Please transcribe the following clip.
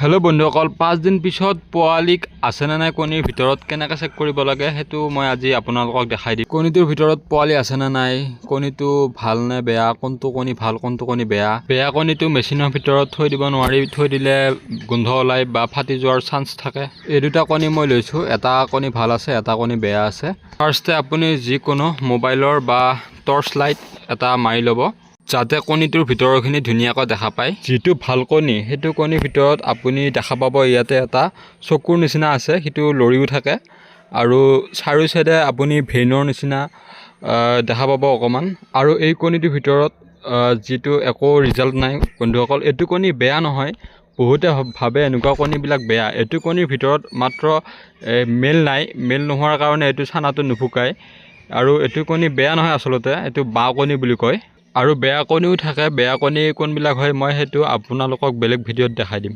Hello बंधुসকল 5 दिन पिছত পোৱালিক আছে না নাই কণীৰ ভিতৰত কেনেকৈ চেক কৰিব লাগে হেতু মই আজি আপোনালোকক দেখাই দিম। কণীটোৰ ভিতৰত পোৱালি আছে না নাই, কণীটো ভাল নে বেয়া, কোনটো কণী ভাল কোনটো কণী বেয়া। বেয়া কণীটো মেচিনৰ ভিতৰত থৈ দিব নোৱাৰি, থৈ দিলে গোন্ধ ওলাই বা ফাটি যোৱাৰ চান্স থাকে। এই দুটা কণী মই লৈছো, এটা কণী ভাল আছে এটা কণী বেয়া আছে। ফাৰ্ষ্টে আপুনি যিকোনো মোবাইলৰ বা টৰ্চ লাইট এটা মাৰি ল'ব যাতে কণীটোৰ ভিতৰখিনি ধুনীয়াকৈ দেখা পায়। যেটো ভাল কণী হেতু কণীৰ ভিতৰত আপুনি দেখা পাব ইয়াতে এটা চকুৰ নিচিনা আছে, হেতু লৰিও থাকে আৰু চাৰিও সাইডে আপুনি ভেইনৰ নিচিনা দেখা পাব অকমান। আৰু এই কণীটোৰ ভিতৰত যেটো একো ৰিজাল্ট নাই বন্ধুসকল, এটো কণী বেয়া নহয়। বহুতে ভাবে এনেকুৱা কণীবিলাক বেয়া। এটো কণীৰ ভিতৰত মাত্ৰ মেল নাই, মেল নোহোৱাৰ কাৰণে এটো ছানাটো নুফুকায় আৰু এটো কণী বেয়া নহয় আসলতে, এটো বাঁ কণী বুলি কয়। আৰু বেয়া কণীও থাকে, বেয়া কণী কোনবিলাক হয় মই হেতু আপোনালোকক বেলেগ ভিডিঅ'ত দেখাই দিম।